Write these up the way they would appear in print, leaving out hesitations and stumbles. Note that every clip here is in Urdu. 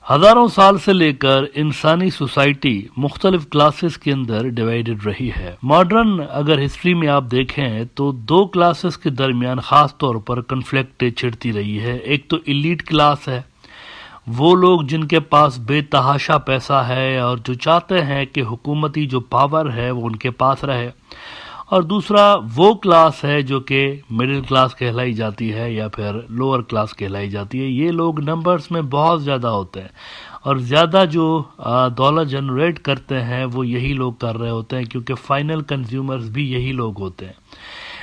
ہزاروں سال سے لے کر انسانی سوسائٹی مختلف کلاسز کے اندر ڈیوائیڈڈ رہی ہے۔ ماڈرن اگر ہسٹری میں آپ دیکھیں تو دو کلاسز کے درمیان خاص طور پر کنفلکٹ چھڑتی رہی ہے۔ ایک تو ایلیٹ کلاس ہے، وہ لوگ جن کے پاس بے تحاشا پیسہ ہے اور جو چاہتے ہیں کہ حکومتی جو پاور ہے وہ ان کے پاس رہے، اور دوسرا وہ کلاس ہے جو کہ مڈل کلاس کہلائی جاتی ہے یا پھر لوور کلاس کہلائی جاتی ہے۔ یہ لوگ نمبرز میں بہت زیادہ ہوتے ہیں اور زیادہ جو دولت جنریٹ کرتے ہیں وہ یہی لوگ کر رہے ہوتے ہیں، کیونکہ فائنل کنزیومرز بھی یہی لوگ ہوتے ہیں۔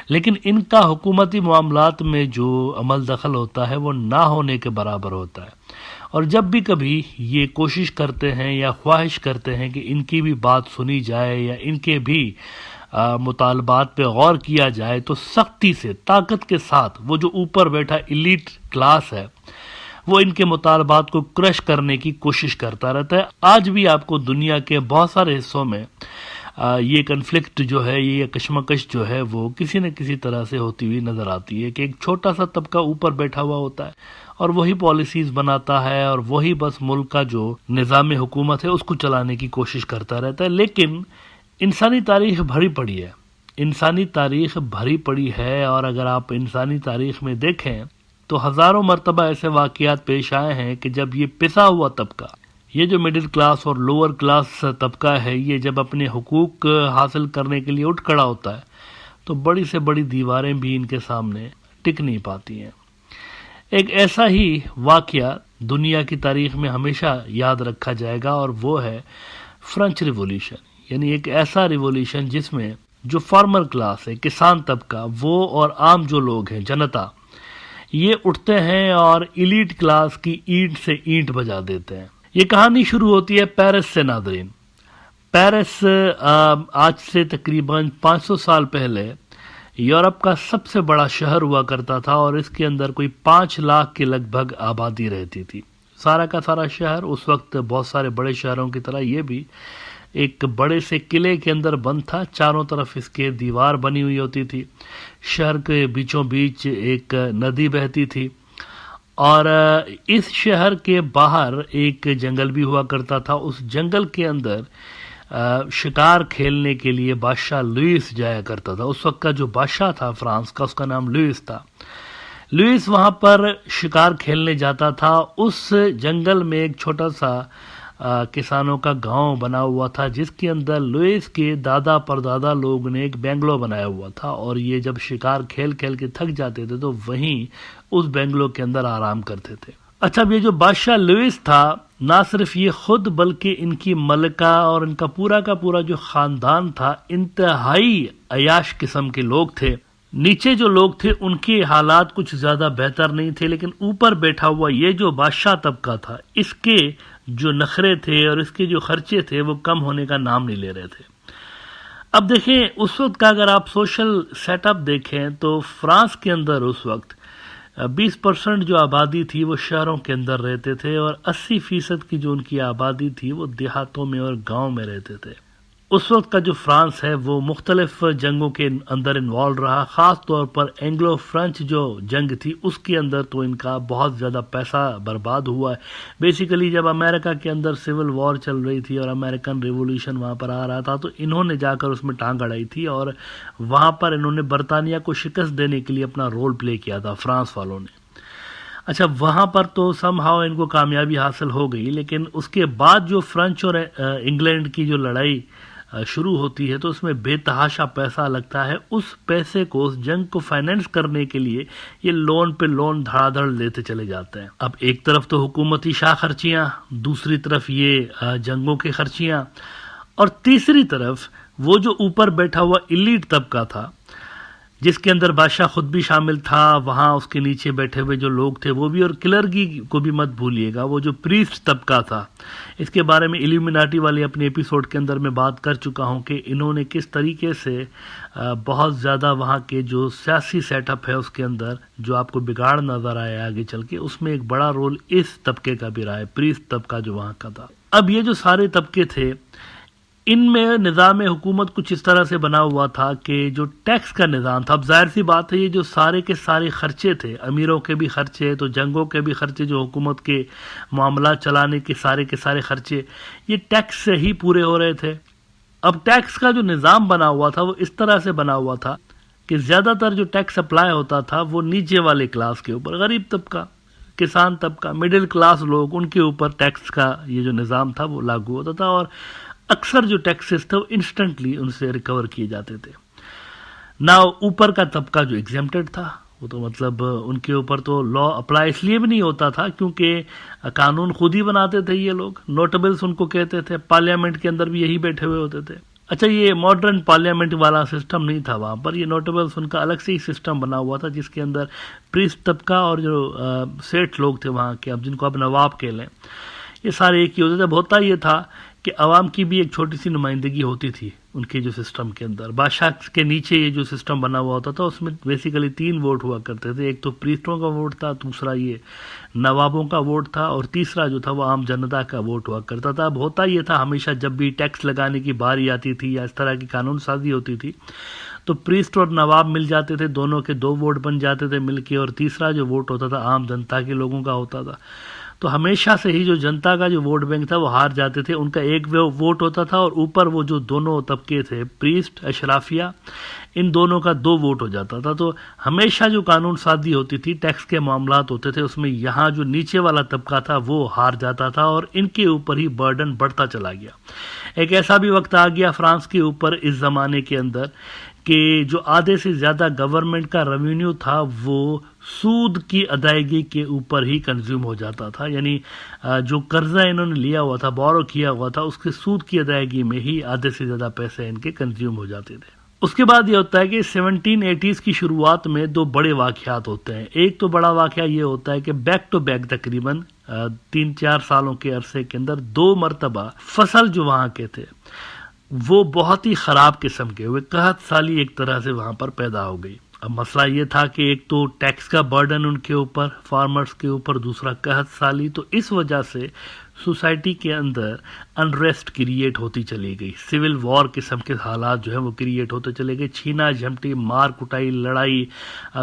لیکن ان کا حکومتی معاملات میں جو عمل دخل ہوتا ہے وہ نہ ہونے کے برابر ہوتا ہے، اور جب بھی کبھی یہ کوشش کرتے ہیں یا خواہش کرتے ہیں کہ ان کی بھی بات سنی جائے یا ان کے بھی مطالبات پہ غور کیا جائے، تو سختی سے طاقت کے ساتھ وہ جو اوپر بیٹھا ایلیٹ کلاس ہے وہ ان کے مطالبات کو کرش کرنے کی کوشش کرتا رہتا ہے۔ آج بھی آپ کو دنیا کے بہت سارے حصوں میں یہ کنفلکٹ جو ہے، یہ کشمکش جو ہے وہ کسی نہ کسی طرح سے ہوتی ہوئی نظر آتی ہے کہ ایک چھوٹا سا طبقہ اوپر بیٹھا ہوا ہوتا ہے اور وہی پالیسیز بناتا ہے اور وہی بس ملک کا جو نظام حکومت ہے اس کو چلانے کی کوشش کرتا رہتا ہے۔ لیکن انسانی تاریخ بھری پڑی ہے، انسانی تاریخ بھری پڑی ہے، اور اگر آپ انسانی تاریخ میں دیکھیں تو ہزاروں مرتبہ ایسے واقعات پیش آئے ہیں کہ جب یہ پسا ہوا طبقہ، یہ جو مڈل کلاس اور لوور کلاس طبقہ ہے، یہ جب اپنے حقوق حاصل کرنے کے لیے اٹھ کھڑا ہوتا ہے تو بڑی سے بڑی دیواریں بھی ان کے سامنے ٹک نہیں پاتی ہیں۔ ایک ایسا ہی واقعہ دنیا کی تاریخ میں ہمیشہ یاد رکھا جائے گا، اور وہ ہے فرینچ ریولیوشن، یعنی ایک ایسا ریولیوشن جس میں جو فارمر کلاس ہے، کسان طبقہ، وہ اور عام جو لوگ ہیں، جنتا، یہ اٹھتے ہیں اور ایلیٹ کلاس کی اینٹ سے اینٹ بجا دیتے ہیں۔ یہ کہانی شروع ہوتی ہے پیرس سے ناظرین۔ پیرس آج سے تقریباً 500 سال پہلے یورپ کا سب سے بڑا شہر ہوا کرتا تھا، اور اس کے اندر کوئی 5 لاکھ کے لگ بھگ آبادی رہتی تھی۔ سارا کا سارا شہر اس وقت بہت سارے بڑے شہروں کی طرح یہ بھی ایک بڑے سے قلعے کے اندر بند تھا، چاروں طرف اس کے دیوار بنی ہوئی ہوتی تھی، شہر کے بیچوں بیچ ایک ندی بہتی تھی، اور اس شہر کے باہر ایک جنگل بھی ہوا کرتا تھا۔ اس جنگل کے اندر شکار کھیلنے کے لیے بادشاہ لوئس جایا کرتا تھا۔ اس وقت کا جو بادشاہ تھا فرانس کا، اس کا نام لوئس تھا۔ لوئس وہاں پر شکار کھیلنے جاتا تھا۔ اس جنگل میں ایک چھوٹا سا کسانوں کا گاؤں بنا ہوا تھا، جس کے اندر لوئس کے دادا پردادا لوگ نے ایک بینگلو بنایا ہوا تھا، اور یہ جب شکار کھیل کھیل کے تھک جاتے تھے تو وہیں اس بینگلو کے اندر آرام کرتے تھے۔ اچھا، اب یہ جو بادشاہ لوئس تھا، نہ صرف یہ خود بلکہ ان کی ملکہ اور ان کا پورا جو خاندان تھا، انتہائی عیاش قسم کے لوگ تھے۔ نیچے جو لوگ تھے ان کے حالات کچھ زیادہ بہتر نہیں تھے، لیکن اوپر بیٹھا ہوا یہ جو بادشاہ طبقہ تھا، اس کے جو نخرے تھے اور اس کے جو خرچے تھے وہ کم ہونے کا نام نہیں لے رہے تھے۔ اب دیکھیں اس وقت کا اگر آپ سوشل سیٹ اپ دیکھیں تو فرانس کے اندر اس وقت 20% جو آبادی تھی وہ شہروں کے اندر رہتے تھے، اور 80% کی جو ان کی آبادی تھی وہ دیہاتوں میں اور گاؤں میں رہتے تھے۔ اس وقت کا جو فرانس ہے وہ مختلف جنگوں کے اندر انوالو رہا، خاص طور پر اینگلو فرینچ جو جنگ تھی اس کے اندر تو ان کا بہت زیادہ پیسہ برباد ہوا ہے۔ بیسیکلی جب امریکہ کے اندر سول وار چل رہی تھی اور امریکن ریولوشن وہاں پر آ رہا تھا تو انہوں نے جا کر اس میں ٹانگ اڑائی تھی، اور وہاں پر انہوں نے برطانیہ کو شکست دینے کے لیے اپنا رول پلے کیا تھا فرانس والوں نے۔ اچھا، وہاں پر تو سم ہاؤ ان کو کامیابی حاصل ہو گئی، لیکن اس کے بعد جو فرینچ اور انگلینڈ کی جو لڑائی شروع ہوتی ہے تو اس میں بے تحاشا پیسہ لگتا ہے۔ اس پیسے کو، اس جنگ کو فائنینس کرنے کے لیے یہ لون پہ لون دھڑا دھڑ لیتے چلے جاتے ہیں۔ اب ایک طرف تو حکومتی شاہ خرچیاں، دوسری طرف یہ جنگوں کے خرچیاں، اور تیسری طرف وہ جو اوپر بیٹھا ہوا ایلیٹ طبقہ تھا جس کے اندر بادشاہ خود بھی شامل تھا، وہاں اس کے نیچے بیٹھے ہوئے جو لوگ تھے وہ بھی، اور کلرگی کو بھی مت بھولیے گا، وہ جو پریسٹ طبقہ تھا، اس کے بارے میں ایلیومیناٹی والے اپنے ایپیسوڈ کے اندر میں بات کر چکا ہوں کہ انہوں نے کس طریقے سے بہت زیادہ وہاں کے جو سیاسی سیٹ اپ ہے اس کے اندر جو آپ کو بگاڑ نظر آیا آگے چل کے، اس میں ایک بڑا رول اس طبقے کا بھی رہا ہے، پریسٹ طبقہ جو وہاں کا تھا۔ اب یہ جو سارے طبقے تھے ان میں نظام حکومت کچھ اس طرح سے بنا ہوا تھا کہ جو ٹیکس کا نظام تھا، اب ظاہر سی بات ہے یہ جو سارے کے سارے خرچے تھے، امیروں کے بھی خرچے تو جنگوں کے بھی خرچے، جو حکومت کے معاملات چلانے کے سارے خرچے یہ ٹیکس سے ہی پورے ہو رہے تھے۔ اب ٹیکس کا جو نظام بنا ہوا تھا وہ اس طرح سے بنا ہوا تھا کہ زیادہ تر جو ٹیکس اپلائی ہوتا تھا وہ نیچے والے کلاس کے اوپر، غریب طبقہ، کسان طبقہ، مڈل کلاس لوگ، ان کے اوپر ٹیکس کا یہ جو نظام تھا وہ لاگو ہوتا تھا، اور اکثر جو ٹیکسز تھے وہ انسٹنٹلی ان سے ریکور کیے جاتے تھے۔ نہ اوپر کا طبقہ جو ایگزیمپٹڈ تھا، وہ تو مطلب ان کے اوپر تو لا اپلائی اس لیے بھی نہیں ہوتا تھا کیونکہ قانون خود ہی بناتے تھے یہ لوگ، نوٹیبلز ان کو کہتے تھے، پارلیمنٹ کے اندر بھی یہی بیٹھے ہوئے ہوتے تھے۔ اچھا، یہ ماڈرن پارلیمنٹ والا سسٹم نہیں تھا وہاں پر، یہ نوٹیبلز ان کا الگ سے ہی سسٹم بنا ہوا تھا جس کے اندر پریسٹ طبقہ اور جو سیٹ لوگ تھے وہاں کے، اب جن کو اب نواب کہہ لیں، یہ سارے ایک ہی ہوتے تھے۔ اب ہوتا یہ تھا کہ عوام کی بھی ایک چھوٹی سی نمائندگی ہوتی تھی ان کے جو سسٹم کے اندر۔ بادشاہ کے نیچے یہ جو سسٹم بنا ہوا ہوتا تھا اس میں بیسیکلی 3 ووٹ ہوا کرتے تھے، ایک تو پریسٹوں کا ووٹ تھا، دوسرا یہ نوابوں کا ووٹ تھا، اور تیسرا جو تھا وہ عام جنتا کا ووٹ ہوا کرتا تھا۔ اب ہوتا یہ تھا ہمیشہ جب بھی ٹیکس لگانے کی باری آتی تھی یا اس طرح کی قانون سازی ہوتی تھی تو پریسٹ اور نواب مل جاتے تھے، دونوں کے 2 ووٹ بن جاتے تھے مل کے، اور تیسرا جو ووٹ ہوتا تھا عام جنتا کے لوگوں کا ہوتا تھا۔ تو ہمیشہ سے ہی جو جنتا کا جو ووٹ بینک تھا وہ ہار جاتے تھے، ان کا ایک ووٹ ہوتا تھا، اور اوپر وہ جو دونوں طبقے تھے پریسٹ اشرافیہ، ان دونوں کا 2 ووٹ ہو جاتا تھا۔ تو ہمیشہ جو قانون سازی ہوتی تھی، ٹیکس کے معاملات ہوتے تھے، اس میں یہاں جو نیچے والا طبقہ تھا وہ ہار جاتا تھا اور ان کے اوپر ہی برڈن بڑھتا چلا گیا۔ ایک ایسا بھی وقت آ گیا فرانس کے اوپر اس زمانے کے اندر کہ جو آدھے سے زیادہ گورنمنٹ کا ریونیو تھا وہ سود کی ادائیگی کے اوپر ہی کنزیوم ہو جاتا تھا، یعنی جو قرضہ انہوں نے لیا ہوا تھا، بورو کیا ہوا تھا، اس کے سود کی ادائیگی میں ہی آدھے سے زیادہ پیسے ان کے کنزیوم ہو جاتے تھے۔ اس کے بعد یہ ہوتا ہے کہ 1780s کی شروعات میں 2 بڑے واقعات ہوتے ہیں۔ ایک تو بڑا واقعہ یہ ہوتا ہے کہ بیک ٹو بیک تقریباً 3-4 سالوں کے عرصے کے اندر 2 مرتبہ فصل جو وہاں کے تھے وہ بہت ہی خراب قسم کے ہوئے، قحط سالی ایک طرح سے وہاں پر پیدا ہو گئی۔ اب مسئلہ یہ تھا کہ ایک تو ٹیکس کا برڈن ان کے اوپر، فارمرز کے اوپر، دوسرا قحط سالی، تو اس وجہ سے سوسائٹی کے اندر انریسٹ کریٹ ہوتی چلی گئی، سول وار قسم کے حالات جو ہیں وہ کریٹ ہوتے چلے گئے، چھینا جھمٹی، مار کٹائی، لڑائی،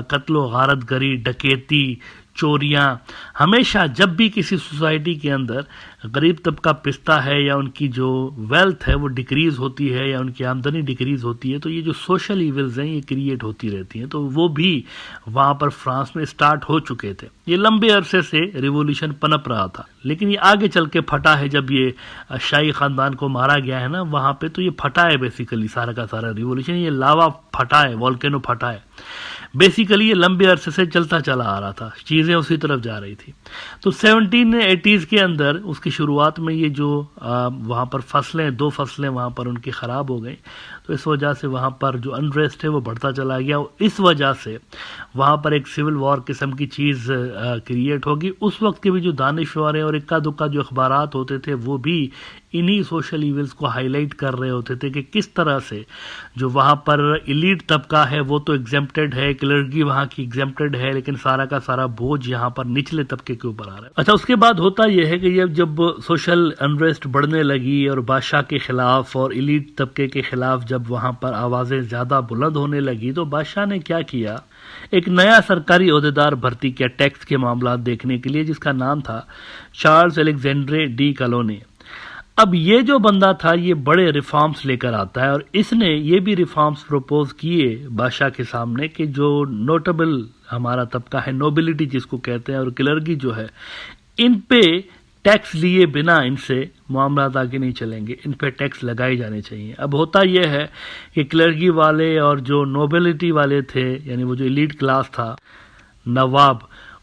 قتل و غارت گری، ڈکیتی، چوریاں۔ ہمیشہ جب بھی کسی سوسائٹی کے اندر غریب طبقہ پستا ہے یا ان کی جو ویلتھ ہے وہ ڈکریز ہوتی ہے یا ان کی آمدنی ڈکریز ہوتی ہے تو یہ جو سوشل ایولز ہیں یہ کریٹ ہوتی رہتی ہیں، تو وہ بھی وہاں پر فرانس میں سٹارٹ ہو چکے تھے۔ یہ لمبے عرصے سے ریولیوشن پنپ رہا تھا، لیکن یہ آگے چل کے پھٹا ہے جب یہ شاہی خاندان کو مارا گیا ہے نا وہاں پہ، تو یہ پھٹا ہے بیسیکلی سارا کا سارا ریولیوشن، یہ لاوا پھٹا ہے، والکینو پھٹا ہے۔ بیسیکلی یہ لمبے عرصے سے چلتا چلا آ رہا تھا، چیزیں اسی طرف جا رہی تھی۔ تو 1780s کے اندر اس کی شروعات میں یہ جو وہاں پر فصلیں 2 فصلیں وہاں پر ان کی خراب ہو گئیں، تو اس وجہ سے وہاں پر جو انریسٹ ہے وہ بڑھتا چلا گیا، اس وجہ سے وہاں پر ایک سول وار قسم کی چیز کریٹ ہوگی۔ اس وقت کے بھی جو دانشور اور اکا دکا جو اخبارات ہوتے تھے وہ بھی انہی سوشل ایونٹس کو ہائی لائٹ کر رہے ہوتے تھے کہ کس طرح سے جو وہاں پر ایلیٹ طبقہ ہے وہ تو ایگزیمپٹڈ ہے، کلرگی وہاں کی ایگزیمپٹڈ ہے، لیکن سارا کا سارا بوجھ یہاں پر نچلے طبقے کے اوپر آ رہا ہے۔ اچھا، اس کے بعد ہوتا یہ ہے کہ جب سوشل انریسٹ بڑھنے لگی اور بادشاہ کے خلاف اور ایلیٹ طبقے کے خلاف جب وہاں پر آوازیں زیادہ بلند ہونے لگی تو بادشاہ نے کیا کیا، ایک نیا سرکاری عہدیدار بھرتی کیا ٹیکس کے معاملات دیکھنے کے لیے، جس کا نام تھا چارلز الیگزینڈر ڈی کالونے۔ اب یہ جو بندہ تھا یہ بڑے ریفارمز لے کر آتا ہے، اور اس نے یہ بھی ریفارمز پروپوز کیے بادشاہ کے سامنے کہ جو نوٹیبل ہمارا طبقہ ہے، نوبلٹی جس کو کہتے ہیں، اور کلرگی جو ہے، ان پہ ٹیکس لیے بنا ان سے معاملات آگے نہیں چلیں گے، ان پہ ٹیکس لگائے جانے چاہیے۔ اب ہوتا یہ ہے کہ کلرگی والے اور جو نوبلٹی والے تھے، یعنی وہ جو ایلیٹ کلاس تھا، نواب،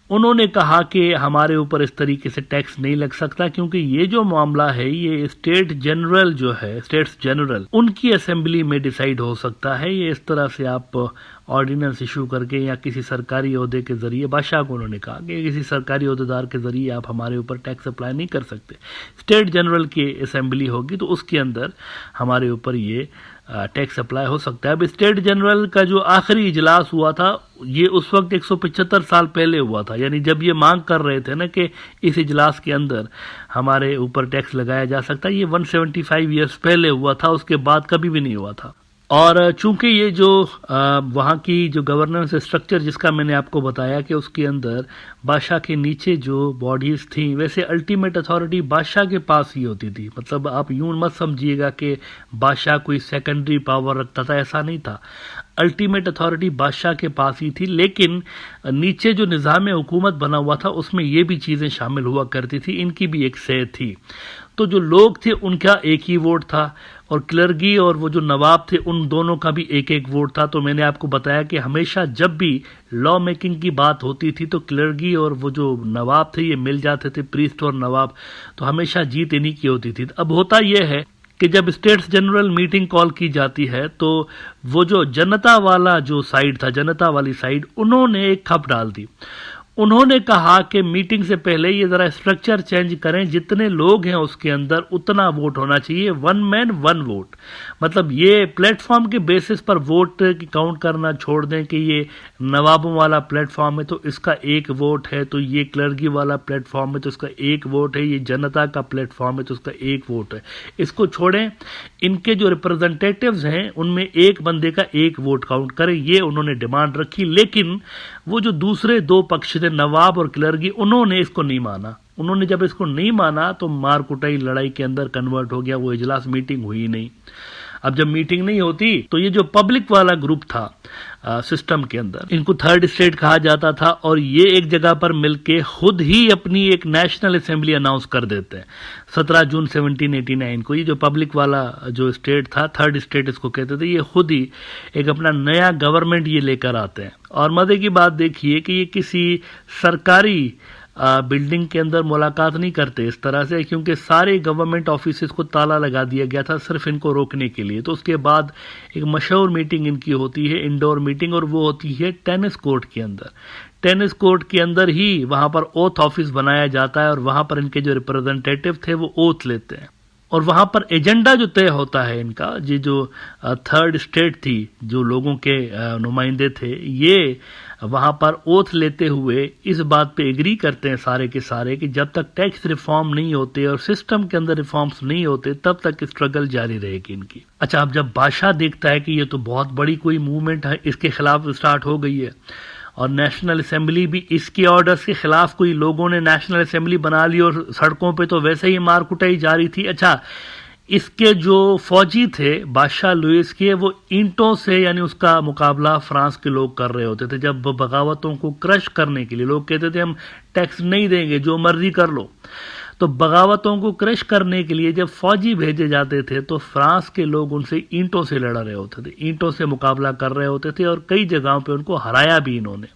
انہوں نے کہا کہ ہمارے اوپر اس طریقے سے ٹیکس نہیں لگ سکتا، کیونکہ یہ جو معاملہ ہے یہ اسٹیٹ جنرل جو ہے، اسٹیٹس جنرل، ان کی اسمبلی میں ڈیسائیڈ ہو سکتا ہے۔ یہ اس طرح سے آپ آرڈیننس ایشو کر کے یا کسی سرکاری عہدے کے ذریعے، بادشاہ کو انہوں نے کہا کہ کسی سرکاری عہدیدار کے ذریعے آپ ہمارے اوپر ٹیکس اپلائی نہیں کر سکتے، اسٹیٹ جنرل کی اسمبلی ہوگی تو اس کے اندر ہمارے اوپر یہ ٹیکس اپلائی ہو سکتا ہے. اب اسٹیٹ جنرل کا جو آخری اجلاس ہوا تھا یہ اس وقت 175 سال پہلے ہوا تھا، یعنی جب یہ مانگ کر رہے تھے نا کہ اس اجلاس کے اندر ہمارے اوپر ٹیکس لگایا جا سکتا ہے، یہ 175 ایئرس پہلے ہوا تھا، اس کے بعد کبھی بھی نہیں ہوا تھا. اور چونکہ یہ جو وہاں کی جو گورننس اسٹرکچر جس کا میں نے آپ کو بتایا کہ اس کے اندر بادشاہ کے نیچے جو باڈیز تھیں، ویسے الٹیمیٹ اتھارٹی بادشاہ کے پاس ہی ہوتی تھی. مطلب آپ یوں مت سمجھیے گا کہ بادشاہ کوئی سیکنڈری پاور رکھتا تھا، ایسا نہیں تھا. الٹیمیٹ اتھارٹی بادشاہ کے پاس ہی تھی، لیکن نیچے جو نظام حکومت بنا ہوا تھا اس میں یہ بھی چیزیں شامل ہوا کرتی تھی، ان کی بھی ایک سہ تھی. تو جو لوگ تھے ان کا ایک ہی ووٹ تھا، اور کلرگی اور وہ جو نواب تھے ان دونوں کا بھی ایک ایک ووٹ تھا. تو میں نے آپ کو بتایا کہ ہمیشہ جب بھی لا میکنگ کی بات ہوتی تھی تو کلرگی اور وہ جو نواب تھے یہ مل جاتے تھے، پریسٹ اور نواب، تو ہمیشہ جیت انہی کی ہوتی تھی. اب ہوتا یہ ہے کہ جب اسٹیٹس جنرل میٹنگ کال کی جاتی ہے تو وہ جو جنتا والا جو سائیڈ تھا، جنتا والی سائیڈ، انہوں نے ایک کھپ ڈال دی. انہوں نے کہا کہ میٹنگ سے پہلے یہ ذرا اسٹرکچر چینج کریں، جتنے لوگ ہیں اس کے اندر اتنا ووٹ ہونا چاہیے، 1 مین 1 ووٹ. مطلب یہ پلیٹ فارم کے بیسس پر ووٹ کی کاؤنٹ کرنا چھوڑ دیں کہ یہ نوابوں والا پلیٹ فارم ہے تو اس کا 1 ووٹ ہے، تو یہ کلرگی والا پلیٹ فارم ہے تو اس کا 1 ووٹ ہے، یہ جنتا کا پلیٹ فارم ہے تو اس کا 1 ووٹ ہے. اس کو چھوڑیں، ان کے جو ریپرزنٹیٹیوز ہیں ان میں ایک بندے کا 1 ووٹ کاؤنٹ کریں، یہ انہوں نے ڈیمانڈ رکھی. لیکن وہ جو دوسرے دو پکش تھے، نواب اور کلرگی، انہوں نے اس کو نہیں مانا. انہوں نے جب اس کو نہیں مانا تو مار کٹائی لڑائی کے اندر کنورٹ ہو گیا، وہ اجلاس میٹنگ ہوئی نہیں. اب جب میٹنگ نہیں ہوتی تو یہ جو پبلک والا گروپ تھا سسٹم کے اندر، ان کو تھرڈ اسٹیٹ کہا جاتا تھا، اور یہ ایک جگہ پر مل کے خود ہی اپنی ایک نیشنل اسمبلی اناؤنس کر دیتے ہیں 17 جون 1789 کو. یہ جو پبلک والا جو اسٹیٹ تھا، تھرڈ اسٹیٹ اس کو کہتے تھے، یہ خود ہی ایک اپنا نیا گورنمنٹ یہ لے کر آتے ہیں. اور مزے کی بات دیکھیے کہ یہ کسی سرکاری بلڈنگ کے اندر ملاقات نہیں کرتے اس طرح سے، کیونکہ سارے گورنمنٹ آفیسز کو تالا لگا دیا گیا تھا صرف ان کو روکنے کے لیے. تو اس کے بعد ایک مشہور میٹنگ ان کی ہوتی ہے، انڈور میٹنگ، اور وہ ہوتی ہے ٹینس کورٹ کے اندر. ٹینس کورٹ کے اندر ہی وہاں پر اوتھ آفس بنایا جاتا ہے، اور وہاں پر ان کے جو ریپرزنٹیٹیو تھے وہ اوتھ لیتے ہیں، اور وہاں پر ایجنڈا جو طے ہوتا ہے ان کا. یہ جو تھرڈ اسٹیٹ تھی، جو لوگوں کے نمائندے تھے، یہ وہاں پر اوتھ لیتے ہوئے اس بات پہ ایگری کرتے ہیں سارے کے سارے کہ جب تک ٹیکس ریفارم نہیں ہوتے اور سسٹم کے اندر ریفارمز نہیں ہوتے تب تک اسٹرگل جاری رہے گی ان کی. اچھا، اب جب بادشاہ دیکھتا ہے کہ یہ تو بہت بڑی کوئی موومنٹ ہے، اس کے خلاف اسٹارٹ ہو گئی ہے، اور نیشنل اسمبلی بھی اس کے آرڈرز کے خلاف کوئی لوگوں نے نیشنل اسمبلی بنا لی، اور سڑکوں پہ تو ویسے ہی مار کٹائی جاری تھی. اچھا، اس کے جو فوجی تھے بادشاہ لوئس کے، وہ اینٹوں سے، یعنی اس کا مقابلہ فرانس کے لوگ کر رہے ہوتے تھے. جب بغاوتوں کو کرش کرنے کے لیے لوگ کہتے تھے ہم ٹیکس نہیں دیں گے، جو مرضی کر لو، تو بغاوتوں کو کرش کرنے کے لیے جب فوجی بھیجے جاتے تھے تو فرانس کے لوگ ان سے اینٹوں سے لڑ رہے ہوتے تھے، اینٹوں سے مقابلہ کر رہے ہوتے تھے، اور کئی جگہوں پہ ان کو ہرایا بھی انہوں نے.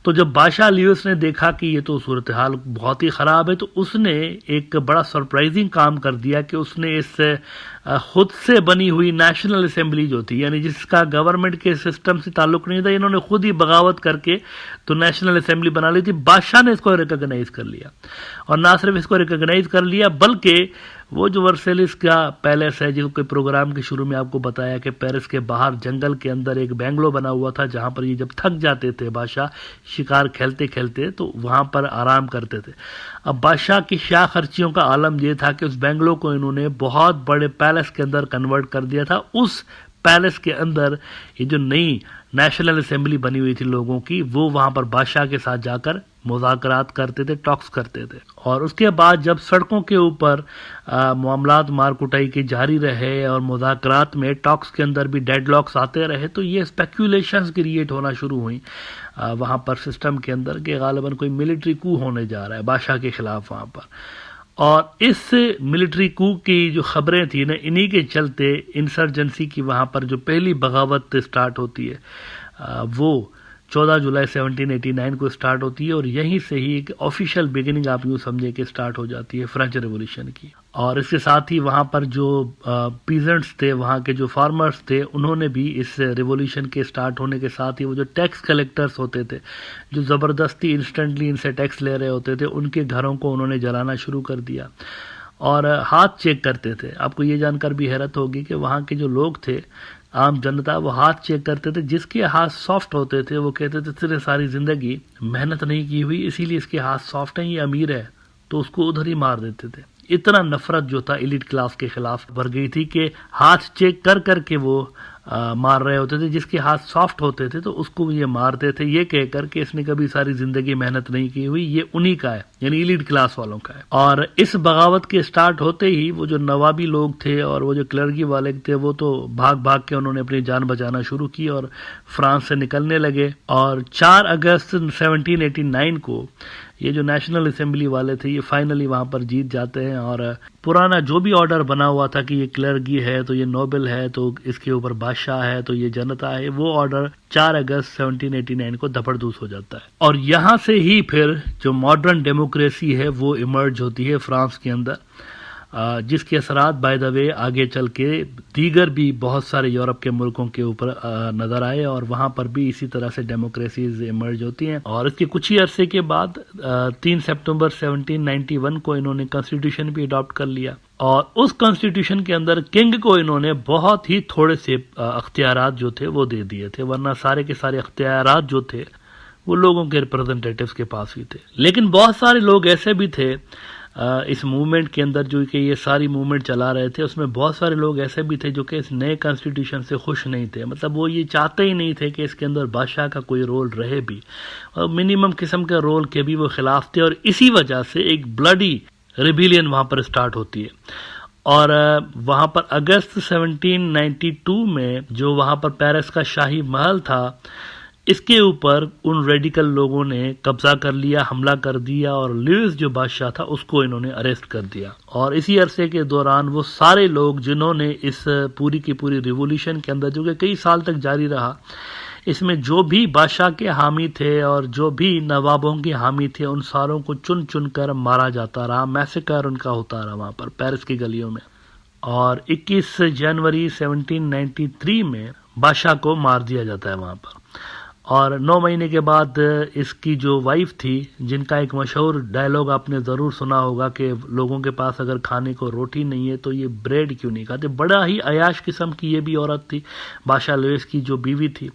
تو جب بادشاہ لیوس نے دیکھا کہ یہ تو صورتحال بہت ہی خراب ہے، تو اس نے ایک بڑا سرپرائزنگ کام کر دیا کہ اس نے اس خود سے بنی ہوئی نیشنل اسمبلی جو تھی، یعنی جس کا گورنمنٹ کے سسٹم سے تعلق نہیں تھا، انہوں نے خود ہی بغاوت کر کے تو نیشنل اسمبلی بنا لی تھی. بادشاہ نے اس کو ریکگنائز کر لیا، اور نہ صرف اس کو ریکگنائز کر لیا بلکہ وہ جو ورسیلس کا پیلس ہے، جو کہ پروگرام کے شروع میں آپ کو بتایا کہ پیرس کے باہر جنگل کے اندر ایک بینگلو بنا ہوا تھا، جہاں پر یہ جب تھک جاتے تھے بادشاہ شکار کھیلتے کھیلتے تو وہاں پر آرام کرتے تھے. اب بادشاہ کی شاہ خرچیوں کا عالم یہ تھا کہ اس بینگلو کو انہوں نے بہت بڑے پیلس کے اندر کنورٹ کر دیا تھا. اس پیلس کے اندر یہ جو نئی نیشنل اسمبلی بنی ہوئی تھی لوگوں کی، وہ وہاں پر بادشاہ کے ساتھ جا کر مذاکرات کرتے تھے، ٹاکس کرتے تھے. اور اس کے بعد جب سڑکوں کے اوپر معاملات مار کٹائی کے جاری رہے اور مذاکرات میں ٹاکس کے اندر بھی ڈیڈ لاکس آتے رہے، تو یہ اسپیکولیشنز کریٹ ہونا شروع ہوئیں وہاں پر سسٹم کے اندر کہ غالباً کوئی ملٹری کو ہونے جا رہا ہے بادشاہ کے خلاف وہاں پر. اور اس ملٹری کو کی جو خبریں تھیں نا، انہی کے چلتے انسرجنسی کی وہاں پر جو پہلی بغاوت سٹارٹ ہوتی ہے وہ 14 جولائی 1789 کو سٹارٹ ہوتی ہے، اور یہیں سے ہی ایک آفیشیل بگننگ آپ یوں سمجھے کہ سٹارٹ ہو جاتی ہے فرینچ ریولیوشن کی. اور اس کے ساتھ ہی وہاں پر جو پیزنٹس تھے، وہاں کے جو فارمرز تھے، انہوں نے بھی اس ریولیوشن کے سٹارٹ ہونے کے ساتھ ہی وہ جو ٹیکس کلیکٹرز ہوتے تھے، جو زبردستی انسٹنٹلی ان سے ٹیکس لے رہے ہوتے تھے، ان کے گھروں کو انہوں نے جلانا شروع کر دیا. اور ہاتھ چیک کرتے تھے. آپ کو یہ جان کر بھی حیرت ہوگی کہ وہاں کے جو لوگ تھے، عام جنتا، وہ ہاتھ چیک کرتے تھے. جس کے ہاتھ سافٹ ہوتے تھے وہ کہتے تھے تیرے ساری زندگی محنت نہیں کی ہوئی، اسی لیے اس کے ہاتھ سافٹ ہیں، یہ امیر ہے، تو اس کو ادھر ہی مار دیتے تھے. اتنا نفرت جو تھا ایلیٹ کلاس کے خلاف بڑھ گئی تھی کہ ہاتھ چیک کر کر کے وہ مار رہے ہوتے تھے. جس کے ہاتھ سافٹ ہوتے تھے تو اس کو یہ مارتے تھے، یہ کہہ کر کہ اس نے کبھی ساری زندگی محنت نہیں کی ہوئی، یہ انہی کا ہے، یعنی ایلیٹ کلاس والوں کا ہے. اور اس بغاوت کے سٹارٹ ہوتے ہی وہ جو نوابی لوگ تھے اور وہ جو کلرگی والے تھے وہ تو بھاگ بھاگ کے انہوں نے اپنی جان بچانا شروع کی اور فرانس سے نکلنے لگے. اور 4 اگست 1789 کو یہ جو نیشنل اسمبلی والے تھے یہ فائنلی وہاں پر جیت جاتے ہیں، اور پرانا جو بھی آرڈر بنا ہوا تھا کہ یہ کلرگی ہے تو یہ نوبل ہے تو اس کے اوپر بادشاہ ہے تو یہ جنتا ہے، وہ آرڈر 4 اگست 1789 کو دھپڑ دوس ہو جاتا ہے. اور یہاں سے ہی پھر جو ماڈرن ڈیموکریسی ہے وہ ایمرج ہوتی ہے فرانس کے اندر، جس کے اثرات بائی دا وے آگے چل کے دیگر بھی بہت سارے یورپ کے ملکوں کے اوپر نظر آئے، اور وہاں پر بھی اسی طرح سے ڈیموکریسیز ایمرج ہوتی ہیں. اور اس کے کچھ ہی عرصے کے بعد 3 سپتمبر 1791 کو انہوں نے کانسٹیٹیوشن بھی اڈاپٹ کر لیا، اور اس کانسٹیٹیوشن کے اندر کنگ کو انہوں نے بہت ہی تھوڑے سے اختیارات جو تھے وہ دے دیے تھے، ورنہ سارے کے سارے اختیارات جو تھے وہ لوگوں کے ریپرزنٹیٹیوز کے پاس ہی تھے. لیکن بہت سارے لوگ ایسے بھی تھے اس موومنٹ کے اندر جو کہ یہ ساری موومنٹ چلا رہے تھے، اس میں بہت سارے لوگ ایسے بھی تھے جو کہ اس نئے کانسٹیٹیوشن سے خوش نہیں تھے. مطلب وہ یہ چاہتے ہی نہیں تھے کہ اس کے اندر بادشاہ کا کوئی رول رہے بھی، اور منیمم قسم کے رول کے بھی وہ خلاف تھے، اور اسی وجہ سے ایک بلڈی ریبیلین وہاں پر سٹارٹ ہوتی ہے. اور وہاں پر اگست 1792 میں جو وہاں پر پیرس کا شاہی محل تھا، اس کے اوپر ان ریڈیکل لوگوں نے قبضہ کر لیا، حملہ کر دیا، اور لیوس جو بادشاہ تھا اس کو انہوں نے اریسٹ کر دیا. اور اسی عرصے کے دوران وہ سارے لوگ جنہوں نے اس پوری کی پوری ریولیوشن کے اندر جو کہ کئی سال تک جاری رہا، اس میں جو بھی بادشاہ کے حامی تھے اور جو بھی نوابوں کے حامی تھے، ان ساروں کو چن چن کر مارا جاتا رہا، میسیکر ان کا ہوتا رہا وہاں پر پیرس کی گلیوں میں. اور 21 جنوری 1793 میں بادشاہ کو مار دیا جاتا ہے وہاں پر. اور 9 مہینے کے بعد اس کی جو وائف تھی، جن کا ایک مشہور ڈائلاگ آپ نے ضرور سنا ہوگا کہ لوگوں کے پاس اگر کھانے کو روٹی نہیں ہے تو یہ بریڈ کیوں نہیں کھاتے، بڑا ہی عیاش قسم کی یہ بھی عورت تھی، بادشاہ لوئس کی جو بیوی تھی.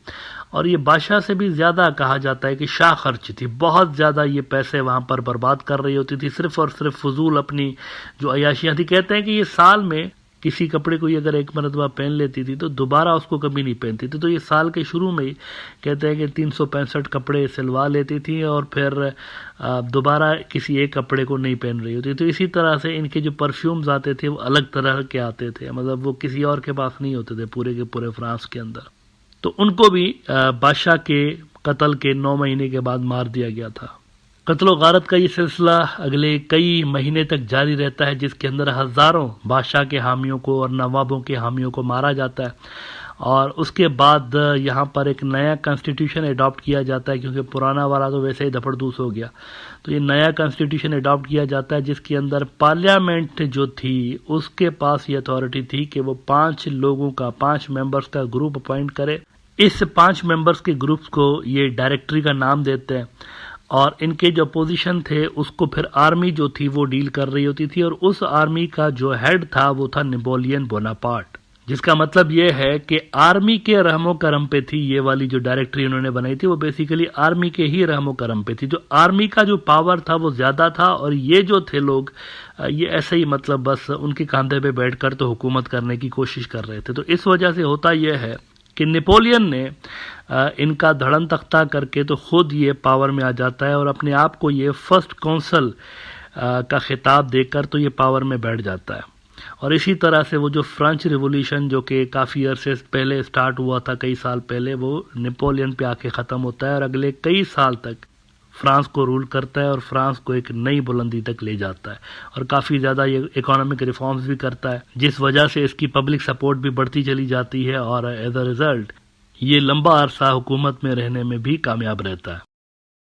اور یہ بادشاہ سے بھی زیادہ کہا جاتا ہے کہ شاہ خرچ تھی، بہت زیادہ یہ پیسے وہاں پر برباد کر رہی ہوتی تھی، صرف اور صرف فضول اپنی جو عیاشیاں تھی. کہتے ہیں کہ یہ سال میں کسی کپڑے کو اگر ایک مرتبہ پہن لیتی تھی تو دوبارہ اس کو کبھی نہیں پہنتی تھی. تو یہ سال کے شروع میں ہی کہتے ہیں کہ 365 کپڑے سلوا لیتی تھی اور پھر دوبارہ کسی ایک کپڑے کو نہیں پہن رہی ہوتی. تو اسی طرح سے ان کے جو پرفیومز آتے تھے وہ الگ طرح کے آتے تھے، مطلب وہ کسی اور کے پاس نہیں ہوتے تھے پورے کے پورے فرانس کے اندر. تو ان کو بھی بادشاہ کے قتل کے 9 مہینے کے بعد مار دیا گیا تھا. قتل و غارت کا یہ سلسلہ اگلے کئی مہینے تک جاری رہتا ہے، جس کے اندر ہزاروں بادشاہ کے حامیوں کو اور نوابوں کے حامیوں کو مارا جاتا ہے. اور اس کے بعد یہاں پر ایک نیا کانسٹیٹیوشن اڈاپٹ کیا جاتا ہے، کیونکہ پرانا والا تو ویسے ہی دھپڑ دوس ہو گیا. تو یہ نیا کانسٹیٹیوشن اڈاپٹ کیا جاتا ہے، جس کے اندر پارلیمنٹ جو تھی اس کے پاس یہ اتھارٹی تھی کہ وہ 5 لوگوں کا 5 ممبرز کا گروپ اپوائنٹ کرے. اس 5 ممبرز کے گروپس کو یہ ڈائریکٹری کا نام دیتے ہیں، اور ان کے جو اپوزیشن تھے اس کو پھر آرمی جو تھی وہ ڈیل کر رہی ہوتی تھی. اور اس آرمی کا جو ہیڈ تھا وہ تھا نیپولین بوناپارٹ، جس کا مطلب یہ ہے کہ آرمی کے رحم و کرم پہ تھی یہ والی جو ڈائریکٹری انہوں نے بنائی تھی، وہ بیسیکلی آرمی کے ہی رحم و کرم پہ تھی. جو آرمی کا جو پاور تھا وہ زیادہ تھا، اور یہ جو تھے لوگ یہ ایسے ہی مطلب بس ان کے کاندھے پہ بیٹھ کر تو حکومت کرنے کی کوشش کر رہے تھے. تو اس وجہ سے ہوتا یہ ہے کہ نیپولین نے ان کا دھڑن تختہ کر کے تو خود یہ پاور میں آ جاتا ہے، اور اپنے آپ کو یہ فرسٹ کونسل کا خطاب دے کر تو یہ پاور میں بیٹھ جاتا ہے. اور اسی طرح سے وہ جو فرانچ ریولیوشن جو کہ کافی عرصے پہلے سٹارٹ ہوا تھا، کئی سال پہلے، وہ نیپولین پہ آ کے ختم ہوتا ہے، اور اگلے کئی سال تک فرانس کو رول کرتا ہے اور فرانس کو ایک نئی بلندی تک لے جاتا ہے. اور کافی زیادہ یہ اکانومک ریفارمز بھی کرتا ہے، جس وجہ سے اس کی پبلک سپورٹ بھی بڑھتی چلی جاتی ہے، اور ایز اے ریزلٹ یہ لمبا عرصہ حکومت میں رہنے میں بھی کامیاب رہتا ہے.